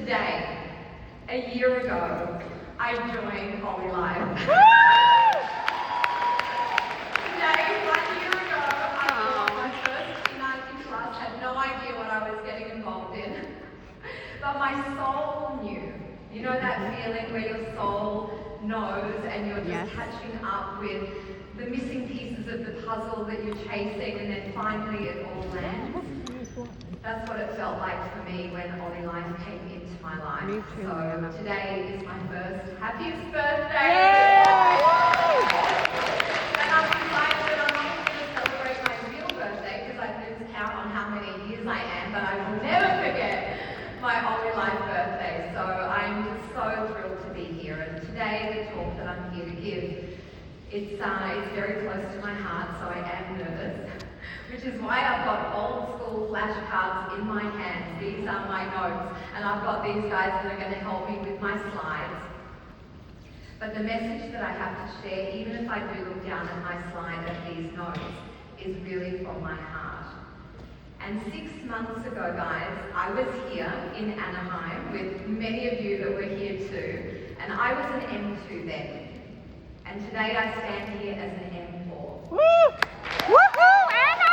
today, a year ago, I joined Ollie Live. Today, 1 year ago, I bought my first P90 Plus, had no idea what I was getting involved in. But my soul knew. You know that feeling where your soul knows and you're just catching up with the missing pieces of the puzzle that you're chasing, and then finally it all lands? That's what it felt like for me when Ollie Life came into my life. Me too, so today is my first happiest birthday. Yay! And I'm excited that I'm not going to celebrate my real birthday because I lose count on how many years I am, but I will never forget my Ollie Life birthday. So I'm just so thrilled to be here. And today the talk that I'm here to give, it's very close to my heart, so I am nervous. Which is why I've got old school flashcards in my hands. These are my notes, and I've got these guys that are going to help me with my slides. But the message that I have to share, even if I do look down at my slide at these notes, is really from my heart. And 6 months ago, guys, I was here in Anaheim with many of you that were here too, and I was an M2 then. And today I stand here as an M4. Woo! Woohoo, Anna!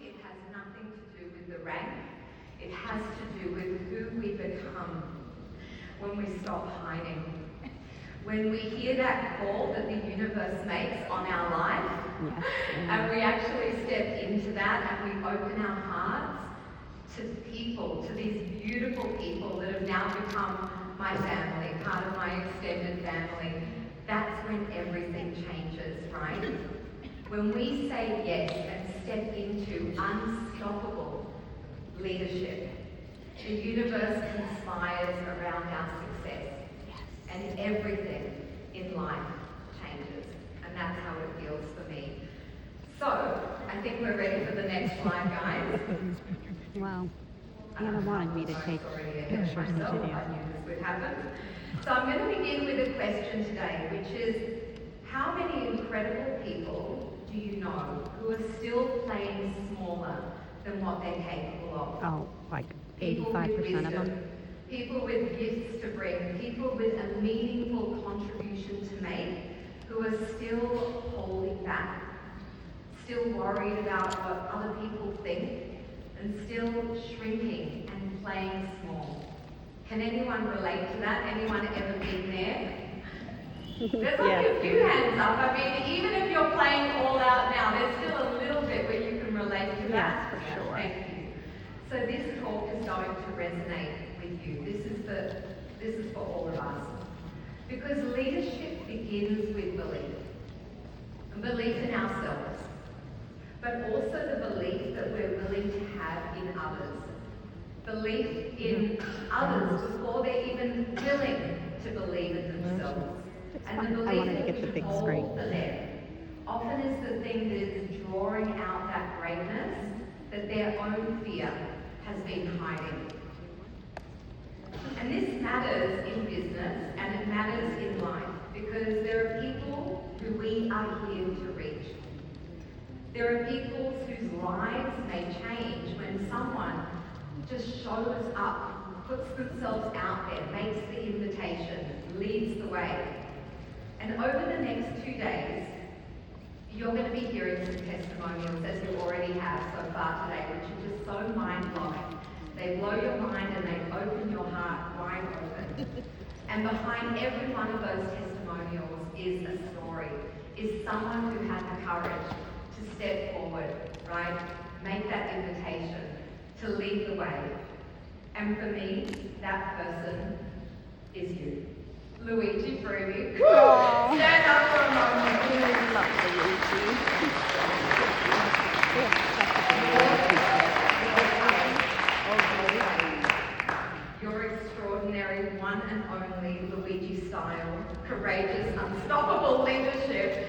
It has nothing to do with the rank. It has to do with who we become when we stop hiding. When we hear that call that the universe makes on our life, and we actually step into that and we open our hearts to people, to these beautiful people that have now become my family, part of my extended family, that's when everything changes, right? When we say yes and step into unstoppable leadership, the universe conspires around our success, and everything in life changes, and that's how it feels for me. So, I think we're ready for the next slide, guys. Wow. Anna wanted me to take pictures and I video. knew this would happen. So I'm going to begin with a question today, which is, how many incredible people do you know who are still playing smaller than what they're capable of? Oh, like People with 85% of wisdom, them. people with gifts to bring, people with a meaningful contribution to make, who are still holding back, still worried about what other people think, and still shrinking and playing small. Can anyone relate to that? Anyone ever been there? There's like a few hands up. I mean, even if you're playing all out now, there's still a little bit where you can relate to that. Yes, for sure. Thank you. So this talk is going to resonate with you. This is for all of us. Because leadership begins with belief. Belief in ourselves. But also the belief that we're willing to have in others. Belief in others before they're even willing to believe in themselves. And the belief that we hold for them often is the thing that is drawing out that greatness that their own fear has been hiding. And this matters in business and it matters in life because there are people who we are here to reach. There are people whose lives may change when someone just shows up, puts themselves out there, makes the invitation, leads the way. And over the next 2 days, you're going to be hearing some testimonials, as you already have so far today, which are just so mind-blowing. They blow your mind and they open your heart wide open. And behind every one of those testimonials is a story, is someone who had the courage to step forward, right? Make that invitation, to lead the way. And for me, that person is you. Luigi Fruity. Stand up for a moment. I love Luigi. Your extraordinary, one and only Luigi style, courageous, unstoppable leadership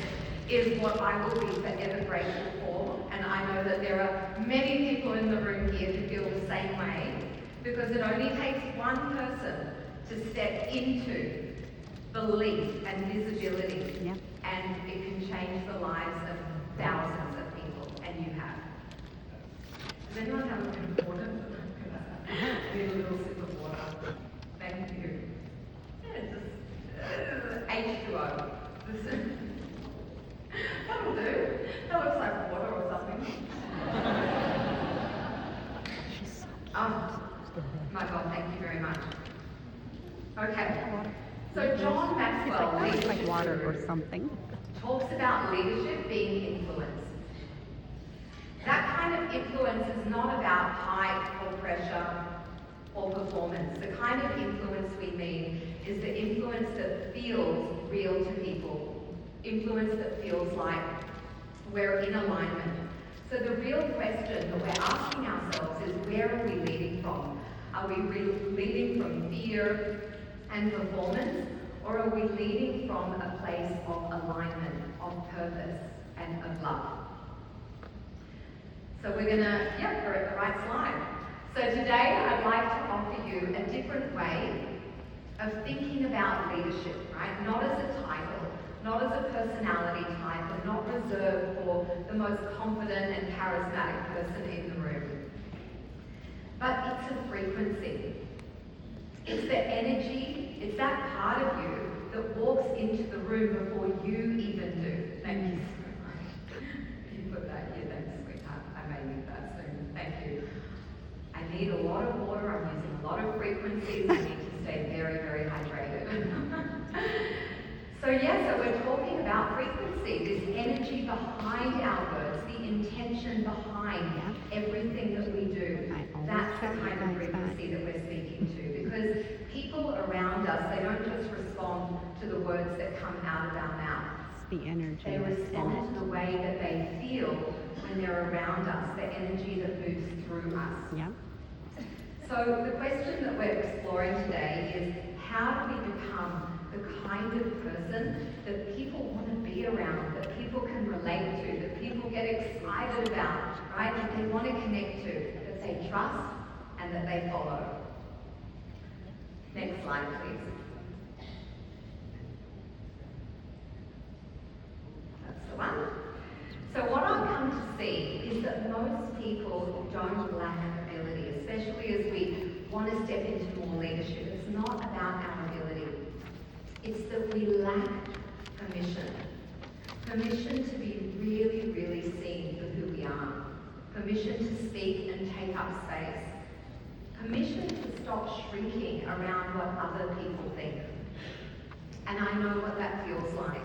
is what I will be forever grateful for. And I know that there are many people in the room here who feel the same way, because it only takes one person to step into belief and visibility, and it can change the lives of thousands of people, and you have. Does anyone have an important Oh, my God, thank you very much. Okay. So John Maxwell, It's like leadership water or guru, something. talks about leadership being influence. That kind of influence is not about hype or pressure or performance. The kind of influence we mean is the influence that feels real to people, influence that feels like we're in alignment. So the real question that we're asking ourselves is, where are we leading from? Are we leading from fear and performance, or are we leading from a place of alignment, of purpose, and of love? So we're gonna, we're at the right slide. So today I'd like to offer you a different way of thinking about leadership, right? Not as a title, not as a personality type, and not reserved for the most confident and charismatic person in the room. But it's a frequency. It's the energy, it's that part of you that walks into the room before you even do. Thank you so much. You put that here, thanks, sweetheart. I may need that soon. Thank you. I need a lot of water, I'm using a lot of frequencies, I need to stay very, very hydrated. So we're talking about frequency, this energy behind our words, the intention behind everything that we do. That's the kind of frequency that we're speaking to, because people around us, they don't just respond to the words that come out of our mouth. It's the energy They that's in respond to it. the way that they feel when they're around us, the energy that moves through us. Yeah. So the question that we're exploring today is, how do we become the kind of person that people want to be around, that people can relate to, that people get excited about, right? That they want to connect to, that they trust and that they follow. Next slide, please. That's the one. So what I've come to see is that most people don't lack ability, especially as we want to step into more leadership. It's not about our ability. It's that we lack permission. Permission to be really, really seen for who we are. Permission to speak and take up space. Permission to stop shrinking around what other people think. And I know what that feels like.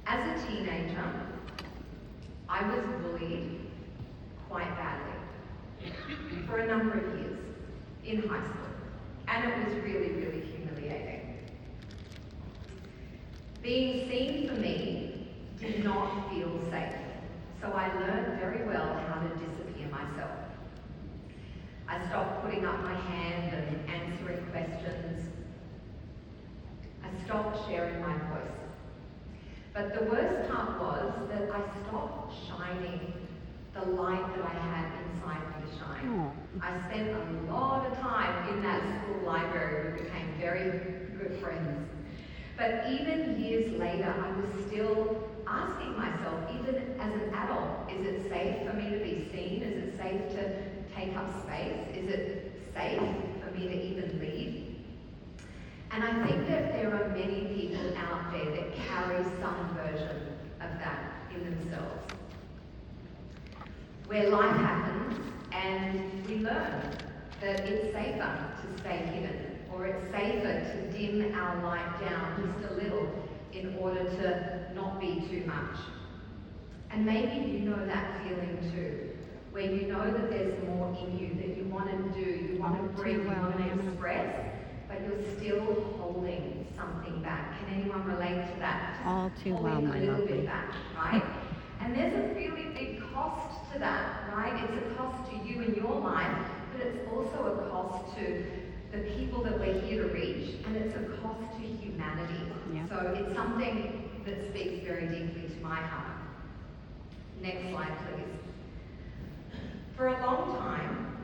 As a teenager, I was bullied quite badly for a number of years in high school. And it was really, really humiliating. Being seen for me did not feel safe. So I learned very well how to disappear myself. I stopped putting up my hand and answering questions. I stopped sharing my voice. But the worst part was that I stopped shining the light that I had inside me to shine. I spent a lot of time in that school library. We became very good friends. But even years later, I was still asking myself, even as an adult, is it safe for me to be seen? Is it safe to take up space? Is it safe for me to even lead? And I think that there are many people out there that carry some version of that in themselves. Where life happens and we learn that it's safer to stay hidden, or it's safer to dim our light down just a little in order to not be too much. And maybe you know that feeling too, where you know that there's more in you that you want to do, you want to bring, you want to express, but you're still holding something back. Can anyone relate to that? Just all too well, my a little lovely. bit back, right? And there's a really big cost to that, right? It's a cost to you in your life, but it's also a cost to the people that we're here to reach, and it's a cost to humanity. Yeah. So it's something that speaks very deeply to my heart. Next slide, please. For a long time,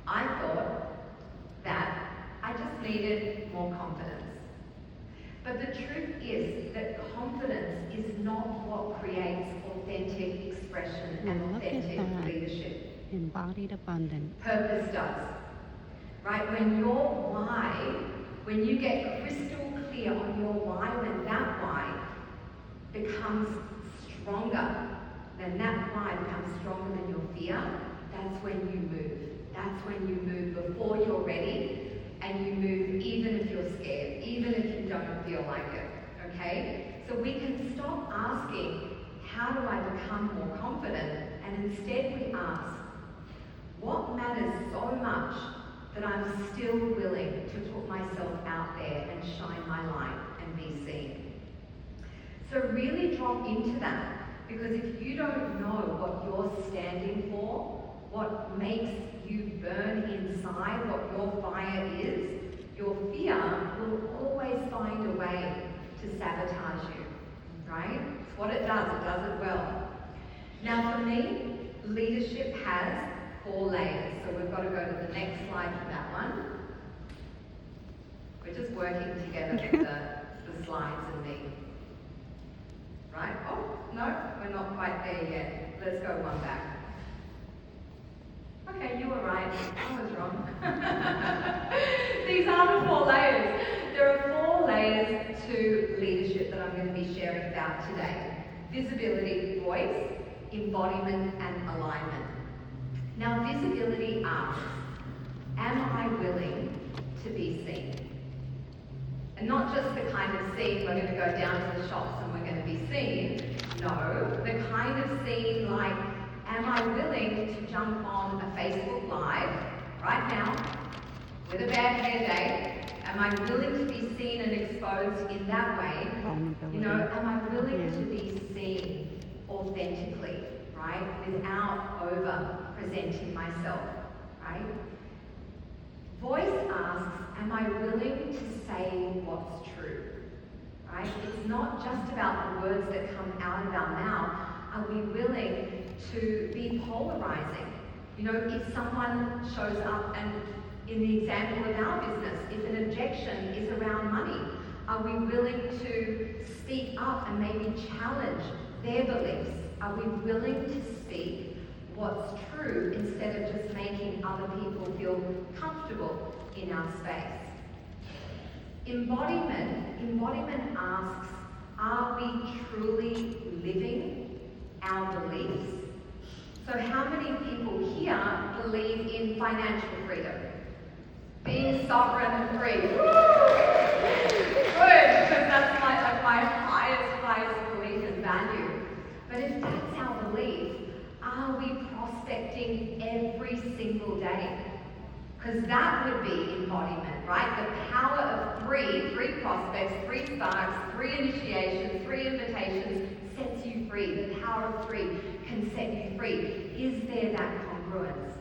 I thought that I just needed more confidence. But the truth is that confidence is not what creates authentic expression and Look at authentic that. leadership. Embodied abundance. Purpose does. Right? When your why, when you get crystal clear on your why, when that why becomes stronger, then that why becomes stronger than your fear, that's when you move. That's when you move before you're ready, and you move even if you're scared, even if you don't feel like it, okay? So we can stop asking, how do I become more confident? And instead we ask, what matters so much that I'm still willing to put myself out there and shine my light and be seen? So really drop into that, because if you don't know what you're standing for, what makes you burn inside, what your fire is, your fear will always find a way to sabotage you, right? It's what it does it well. Now for me, leadership has 4 layers. So we've got to go to the next slide for that one. We're just working together with the slides and me. Right? Oh, no, we're not quite there yet. Let's go one back. Okay, you were right. I was wrong. These are the 4 layers. There are 4 layers to leadership that I'm going to be sharing about today. Visibility, voice, embodiment, and alignment. Now, visibility asks, am I willing to be seen? And not just the kind of scene, we're going to go down to the shops and we're going to be seen. No, the kind of scene like, am I willing to jump on a Facebook Live right now with a bad hair day? Am I willing to be seen and exposed in that way? You know, am I willing to be seen authentically, right? Without over-presenting myself, right? Voice asks, am I willing to say what's true, right? It's not just about the words that come out of our mouth. Are we willing to be polarizing? You know, if someone shows up and in the example of our business, if an objection is around money, are we willing to speak up and maybe challenge their beliefs? Are we willing to speak what's true instead of just making other people feel comfortable in our space? Embodiment asks, are we truly living our beliefs? So how many people here believe in financial freedom? Being sovereign and free. Good, because that's my highest belief and value. But if that's our belief, are we prospecting every single day? Because that would be embodiment, right? The power of 3 prospects, 3 sparks, 3 initiations, 3 invitations sets you free. The power of 3 can set you free. Is there that congruence?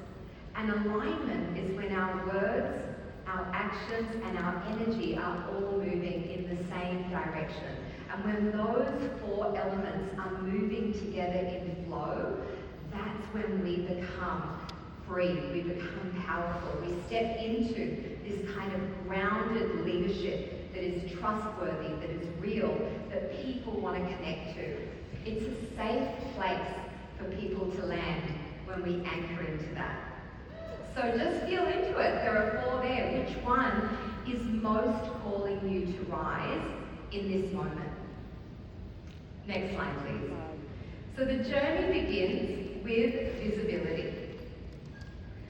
And alignment is when our words, our actions, and our energy are all moving in the same direction. And when those 4 elements are moving together in flow, that's when we become free, we become powerful. We step into this kind of grounded leadership that is trustworthy, that is real, that people want to connect to. It's a safe place for people to land when we anchor into that. So just feel into it. There are 4 there. Which one is most calling you to rise in this moment? Next slide, please. So the journey begins with visibility.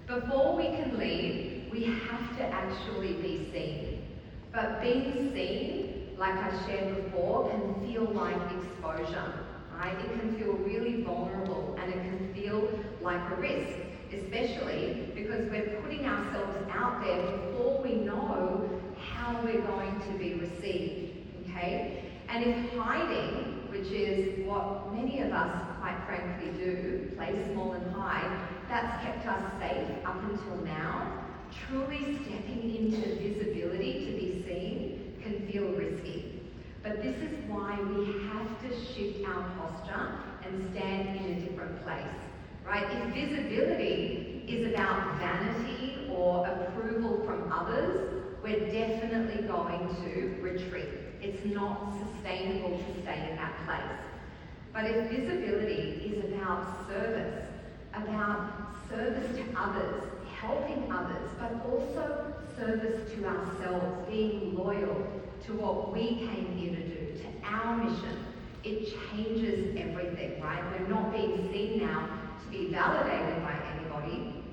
Before we can lead, we have to actually be seen. But being seen, like I shared before, can feel like exposure, right? It can feel really vulnerable and it can feel like a risk, especially because we're putting ourselves out there before we know how we're going to be received, okay? And if hiding, which is what many of us, quite frankly, do, play small and hide, that's kept us safe up until now, truly stepping into visibility to be seen can feel risky. But this is why we have to shift our posture and stand in a different place, right? If visibility is about vanity or approval from others, we're definitely going to retreat. It's not sustainable to stay in that place. But if visibility is about service to others, helping others, but also service to ourselves, being loyal to what we came here to do, to our mission, it changes everything, right? We're not being seen now to be validated by anybody.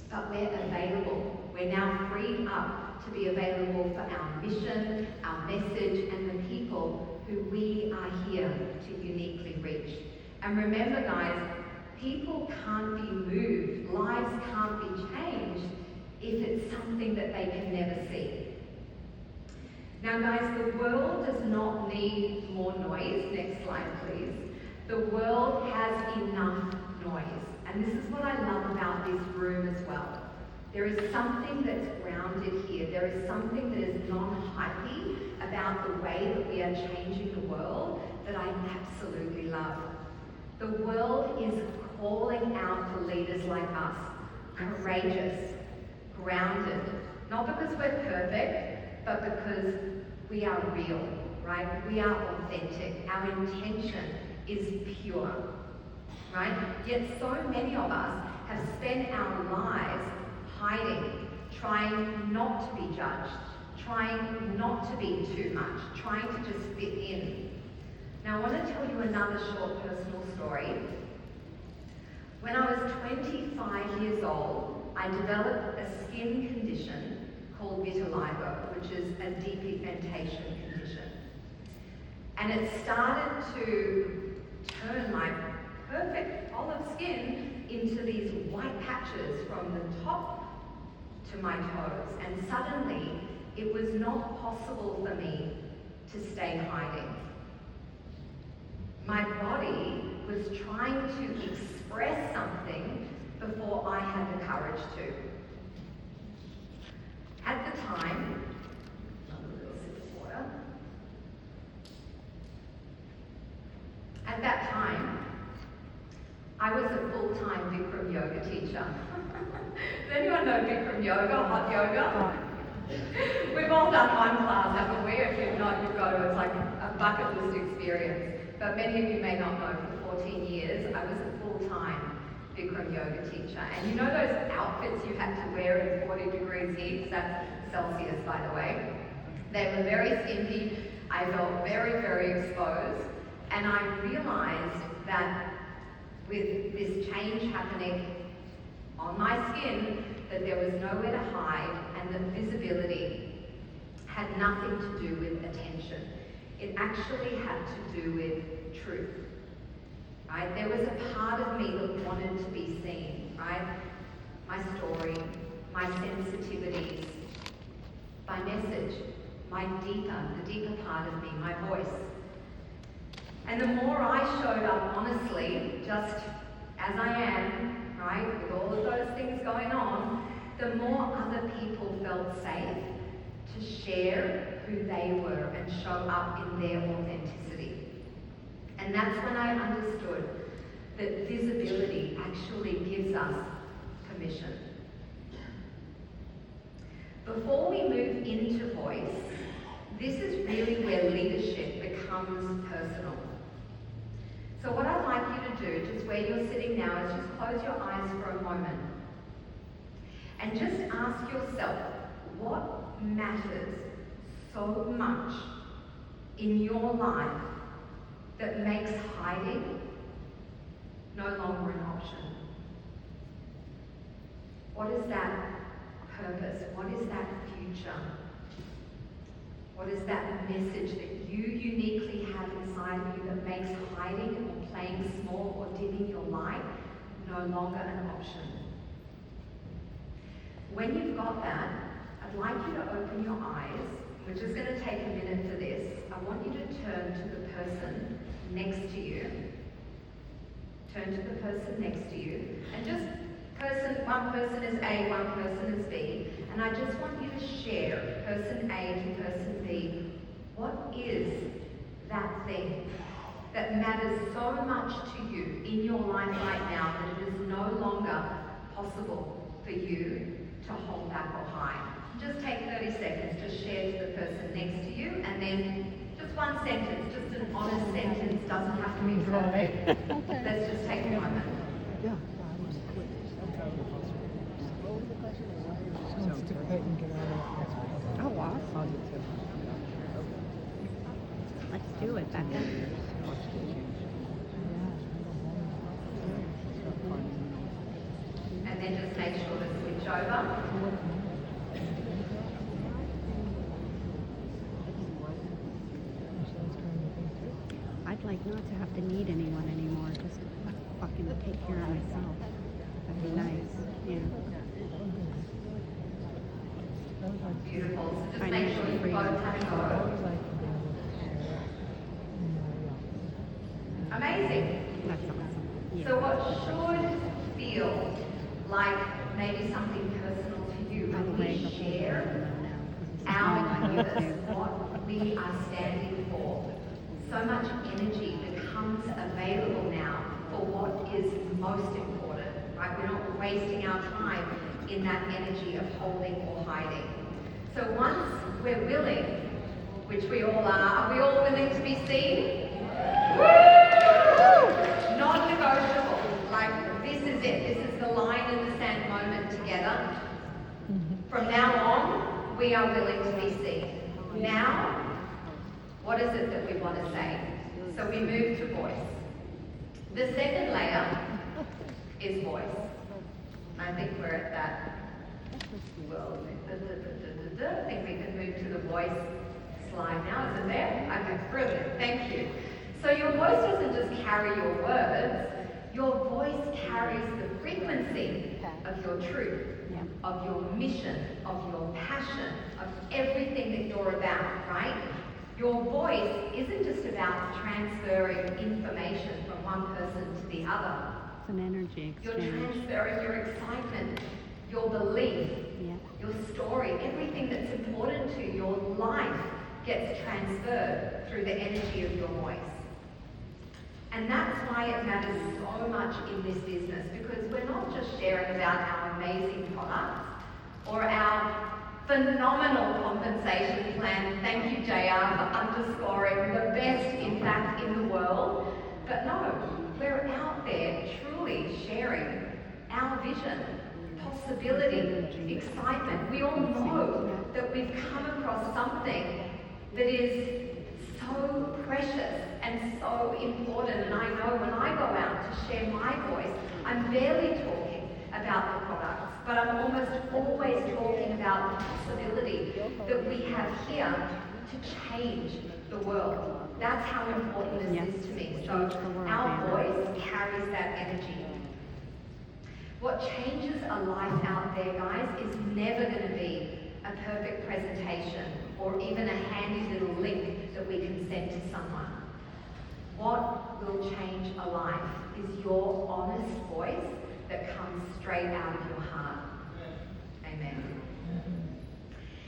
but we're available. We're now freed up to be available for our mission, our message, and the people who we are here to uniquely reach. And remember, guys, people can't be moved, lives can't be changed if it's something that they can never see. Now, guys, the world does not need more noise. Next slide, please. The world has enough noise. And this is what I love about this room as well. There is something that's grounded here. There is something that is non-hypey about the way that we are changing the world that I absolutely love. The world is calling out for leaders like us, courageous, grounded, not because we're perfect, but because we are real, right? We are authentic. Our intention is pure, right? Yet so many of us have spent our lives hiding, trying not to be judged, trying not to be too much, trying to just fit in. Now I want to tell you another short personal story. When I was 25 years old, I developed a skin condition called vitiligo, which is a depigmentation condition. And it started to turn my perfect olive skin into these white patches from the top to my toes. And suddenly, it was not possible for me to stay hiding. My body was trying to express something before I had the courage to. At the time, another little sip of water. At that time, I was a full-time Bikram yoga teacher. Does anyone know Bikram yoga, hot yoga? We've all done one class, haven't we? If you've not, you've got to. It's like a bucket list experience. But many of you may not know, for 14 years, I was a full-time Bikram yoga teacher. And you know those outfits you had to wear in 40 degrees heat? That's Celsius, by the way. They were very skimpy. I felt very, very exposed. And I realized that with this change happening on my skin, that there was nowhere to hide, and that visibility had nothing to do with attention. It actually had to do with truth, right? There was a part of me that wanted to be seen, right? My story, my sensitivities, my message, the deeper part of me, my voice. And the more I showed up honestly, just as I am, right, with all of those things going on, the more other people felt safe to share who they were and show up in their authenticity. And that's when I understood that visibility actually gives us permission. Before we move into voice, this is really where leadership becomes personal. So what I'd like you to do, just where you're sitting now, is just close your eyes for a moment. And just ask yourself, what matters so much in your life that makes hiding no longer an option? What is that purpose? What is that future? What is that message that you uniquely have inside of you that makes hiding or playing small or dimming your light no longer an option? When you've got that, I'd like you to open your eyes. We're just going to take a minute for this. I want you to turn to the person next to you. Turn to the person next to you. And just one person is A, one person is B. And I just want you to share, person A to person B, what is that thing that matters so much to you in your life right now that it is no longer possible for you to hold back or hide. Just take 30 seconds to share to the person next to you, and then just one sentence, just an honest sentence, doesn't have to be perfect. Let's just take a moment. Oh, awesome. Let's do it, Becca. And then just make sure to switch switched over. I'd like not to have to need anyone anymore, just fucking take care of myself. That'd be nice. Yeah. Beautiful. So just make Financial sure you freedom. both have a go. Amazing. That's awesome. Yeah. So what should feel like maybe something personal to you By the when way, we the whole share world our now, because this is purpose, going on what we are standing for, so much energy becomes available now for what is most important, right? We're not wasting our time in that energy of holding or hiding. So once we're willing, which we all are we all willing to be seen? Non-negotiable. Like, this is it. This is the line in the sand moment together. From now on, we are willing to be seen. Now, what is it that we want to say? So we move to voice. The second layer is voice. And I think we're at that. Well, I think we can move to the voice slide now. Is it there? Okay, brilliant. Thank you. So your voice doesn't just carry your words. Your voice carries the frequency of your truth, of your mission, of your passion, of everything that you're about, right? Your voice isn't just about transferring information from one person to the other. It's an energy You're exchange. transferring your excitement, your belief, your story, everything that's important to your life gets transferred through the energy of your voice. And that's why it matters so much in this business, because we're not just sharing about our amazing products or our phenomenal compensation plan. Thank you, JR, for underscoring the best, in fact, in the world. But no, we're out there truly sharing our vision, possibility, excitement. We all know that we've come across something that is so precious and so important. And I know when I go out to share my voice, I'm barely talking about the products, but I'm almost always talking about the possibility that we have here to change the world. That's how important this is to me. So our voice carries that energy. What changes a life out there, guys, is never going to be a perfect presentation or even a handy little link that we can send to someone. What will change a life is your honest voice that comes straight out of your heart. Amen.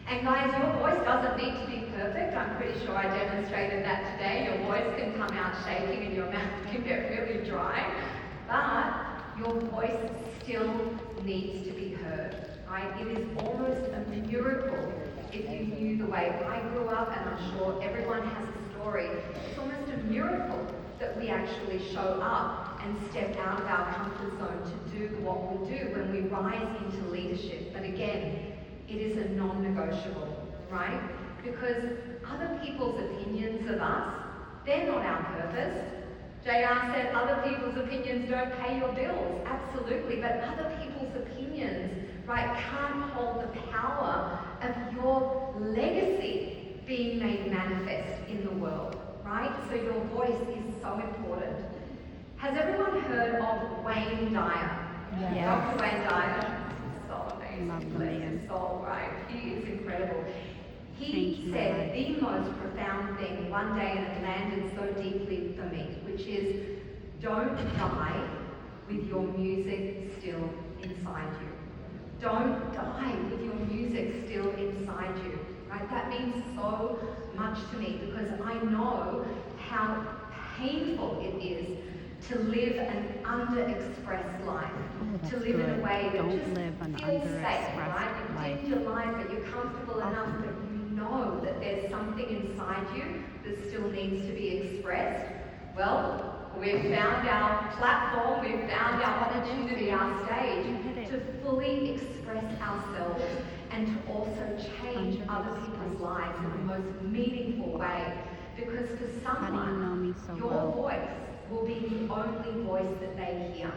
And guys, your voice doesn't need to be perfect. I'm pretty sure I demonstrated that today. Your voice can come out shaking and your mouth can get really dry. But your voice still needs to be heard, right? It is almost a miracle if you knew the way I grew up, and I'm sure everyone has a story. It's almost a miracle that we actually show up and step out of our comfort zone to do what we do when we rise into leadership. But again, it is a non-negotiable, right? Because other people's opinions of us, they're not our purpose. JR said other people's opinions don't pay your bills. Absolutely, but other people's opinions, right, can't hold the power of your legacy being made manifest in the world, right? So your voice is so important. Has everyone heard of Wayne Dyer? Yes. Dr. Wayne Dyer? So amazing. Love the Bless man. his soul, right? He is incredible. He Changed my said life. the most profound thing one day, and it landed so deeply for me, which is, don't die with your music still inside you. Don't die with your music still inside you, right? That means so much to me, because I know how painful it is to live an underexpressed life, to live in a way that Don't just live an feels safe, underexpressed right? You've life. lived your life, but you're comfortable enough that you know that there's something inside you that still needs to be expressed. Well, we've found our platform, we've found our opportunity, our stage to fully express ourselves and to also change other people's lives in the most meaningful way. Because for How do you know someone, me so your well? voice will be the only voice that they hear.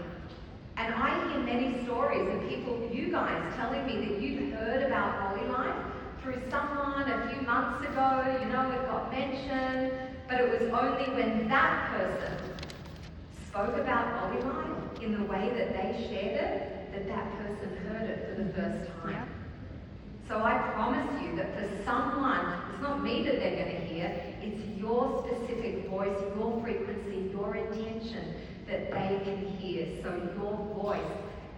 And I hear many stories of people, you guys, telling me that you've heard about Holy Life through someone a few months ago, you know, it got mentioned, but it was only when that person spoke about Holy Life in the way that they shared it, that that person heard it for the first time. Yep. So I promise you that for someone, it's not me that they're going to hear, it's your specific voice, your frequency, your intention that they can hear. So your voice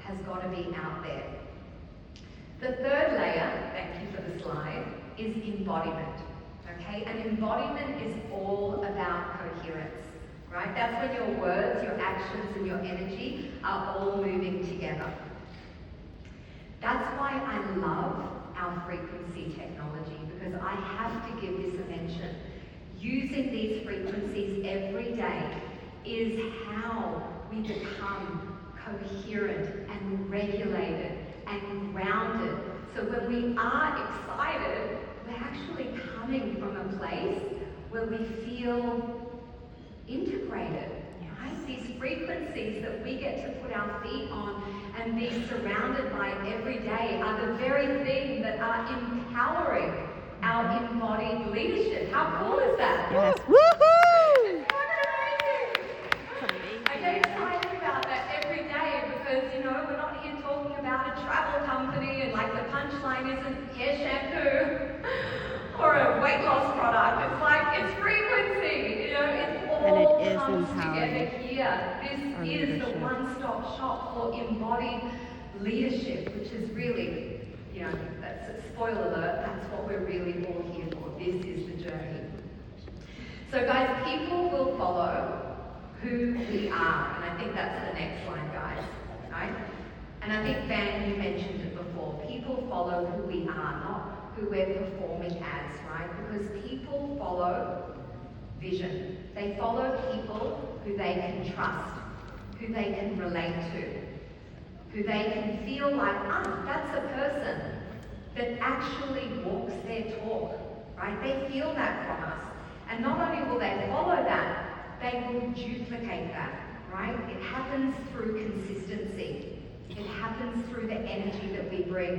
has got to be out there. The third layer, thank you for the slide, is embodiment. Okay? And embodiment is all about coherence. Right? That's when your words, your actions, and your energy are all moving together. That's why I love our frequency technology, because I have to give this a mention. Using these frequencies every day is how we become coherent and regulated and grounded. So when we are excited, we're actually coming from a place where we feel integrated. Right? These frequencies that we get to put our feet on and be surrounded by every day are the very thing that are empowering our embodied leadership. How cool is that? Yes. Woohoo! It's amazing. I get excited about that every day because, you know, we're not here talking about a travel company and like the punchline isn't hair shampoo or a weight loss product. It's like, it's frequency. You know, it all And it is comes empowering together here. This is the one-stop shop for embodied leadership, which is really, you know, that's a spoiler alert, that's what we're really all here for. This is the journey. So guys, people will follow who we are, and I think that's the next line, guys, right? And I think, Van, you mentioned it before. People follow who we are, not who we're performing as, right? Because people follow vision. They follow people who they can trust, who they can relate to, who they can feel like, that's a person that actually walks their talk, right? They feel that from us. And not only will they follow that, they will duplicate that, right? It happens through consistency. It happens through the energy that we bring,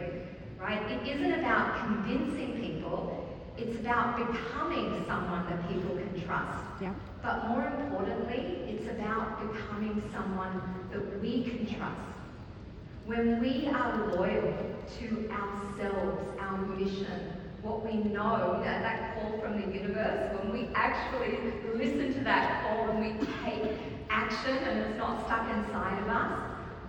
right? It isn't about convincing people, it's about becoming someone that people can trust. Yeah. But more importantly, it's about becoming someone that we can trust. When we are loyal to ourselves, our mission, what we know, that call from the universe, when we actually listen to that call and we take action and it's not stuck inside of us,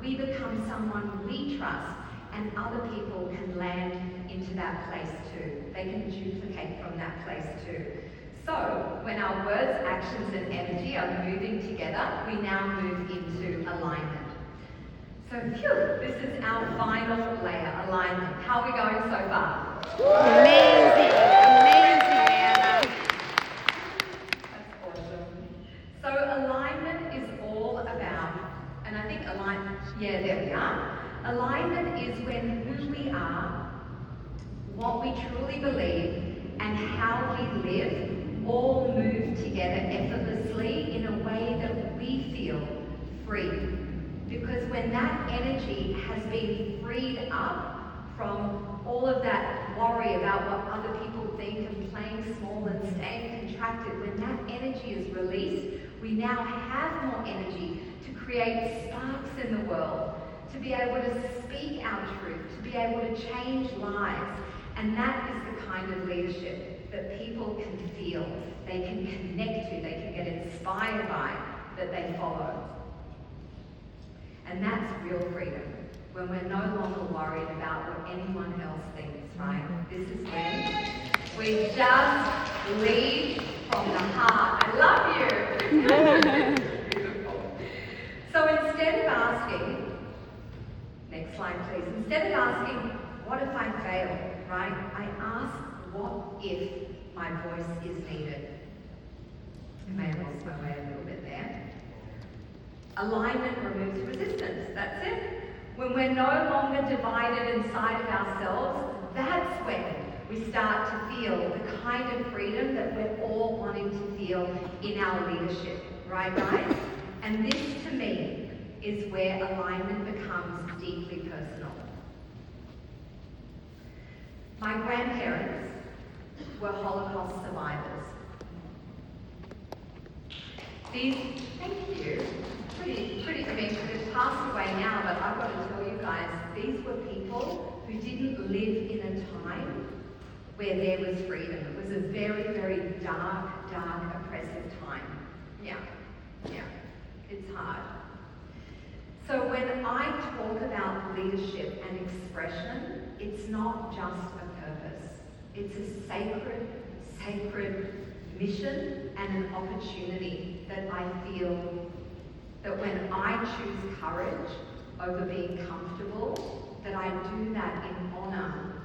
we become someone we trust, and other people can land into that place too. They can duplicate from that place too. So, when our words, actions, and energy are moving together, we now move into alignment. So, phew, this is our final layer, alignment. How are we going so far? Amazing, amazing, Anna. That's awesome. So, alignment is all about, and I think there we are. Alignment is when who we are, what we truly believe, and how we live all move together effortlessly in a way that we feel free. Because when that energy has been freed up from all of that worry about what other people think and playing small and staying contracted, when that energy is released, we now have more energy to create sparks in the world, to be able to speak our truth, to be able to change lives. And that is the kind of leadership that people can feel, they can connect to, they can get inspired by, that they follow. And that's real freedom, when we're no longer worried about what anyone else thinks, right? This is when we just lead from the heart. I love you! Beautiful. So instead of asking, next slide please, instead of asking, what if I fail, right? I ask, what if my voice is needed? I may have lost my way a little bit there. Alignment removes resistance, that's it. When we're no longer divided inside of ourselves, that's when we start to feel the kind of freedom that we're all wanting to feel in our leadership, right guys? And this to me is where alignment becomes deeply personal. My grandparents were Holocaust survivors. Thank you. I mean, they've passed away now, but I've got to tell you guys, these were people who didn't live in a time where there was freedom. It was a very, very dark, oppressive time. Yeah, it's hard. So when I talk about leadership and expression, it's not just a purpose. It's a sacred mission and an opportunity that I feel that when I choose courage over being comfortable, that I do that in honor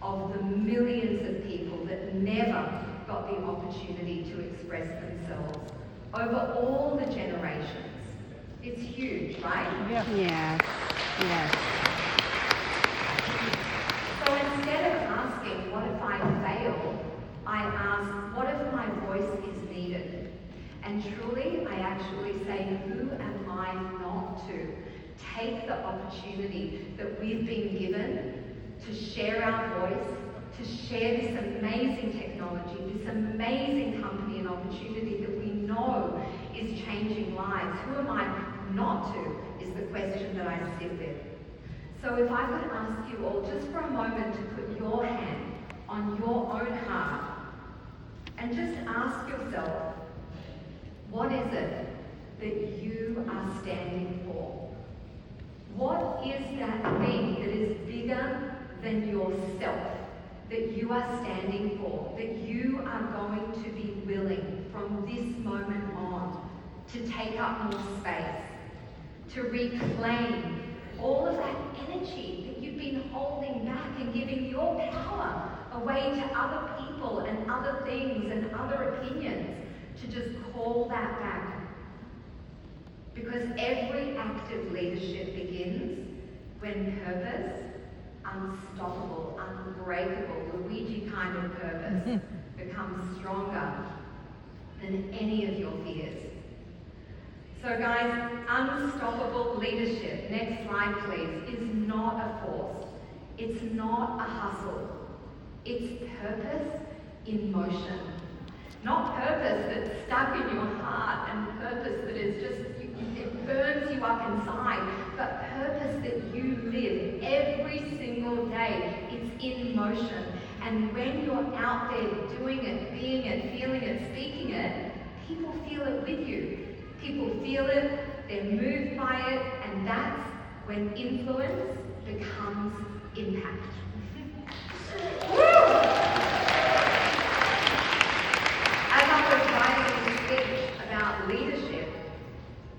of the millions of people that never got the opportunity to express themselves over all the generations. It's huge, right? Yeah. Yes. So instead of asking, what if I fail, I ask, what if my voice is needed? And truly, I actually say, who am I not to take the opportunity that we've been given to share our voice, to share this amazing technology, this amazing company and opportunity that we know is changing lives. Who am I not to, is the question that I sit with. So if I could ask you all just for a moment to put your hand on your own heart and just ask yourself, what is it that you are standing for? What is that thing that is bigger than yourself that you are standing for, that you are going to be willing from this moment on to take up more space, to reclaim all of that energy that you've been holding back and giving your power away to other people and other things and other opinions, to just call that back. Because every act of leadership begins when purpose, unstoppable, unbreakable, Luigi kind of purpose, becomes stronger than any of your fears. So guys, unstoppable leadership, next slide please, is not a force. It's not a hustle. It's purpose in motion. Not purpose that's stuck in your heart and purpose that is just, it burns you up inside, but purpose that you live every single day. It's in motion. And when you're out there doing it, being it, feeling it, speaking it, people feel it with you. People feel it, they're moved by it, and that's when influence becomes impact. As I was writing this speech about leadership,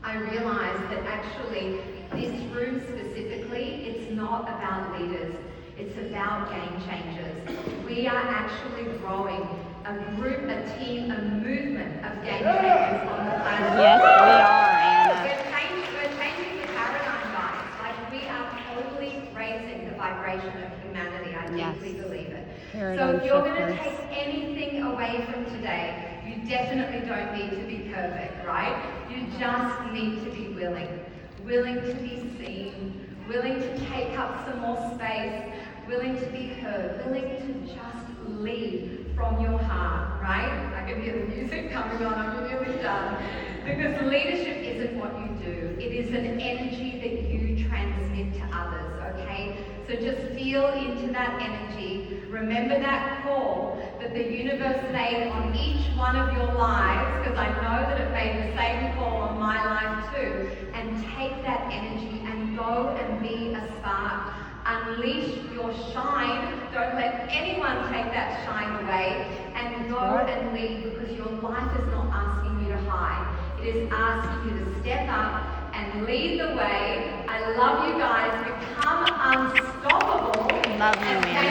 I realized that actually this room specifically, it's not about leaders, it's about game changers. We are actually growing a group, a team, a movement of game changers on the planet. Yes, we are, Anna. We're changing the paradigm, guys. Like, we are totally raising the vibration of humanity. I deeply believe it. So if you're going to take anything away from today, you definitely don't need to be perfect, right? You just need to be willing to be seen, willing to take up some more space, willing to be heard, willing to just lead from your heart, right? I can hear the music coming on, I'm nearly done. Because leadership isn't what you do, it is an energy that you transmit to others, okay? So just feel into that energy. Remember that call that the universe made on each one of your lives, because I know that it made the same call on my life too. And take that energy and go and be a spark. Unleash your shine. Don't let anyone take that shine away. And go and lead, because your life is not asking you to hide. It is asking you to step up and lead the way. I love you guys. Become unstoppable. Love you, and Anna.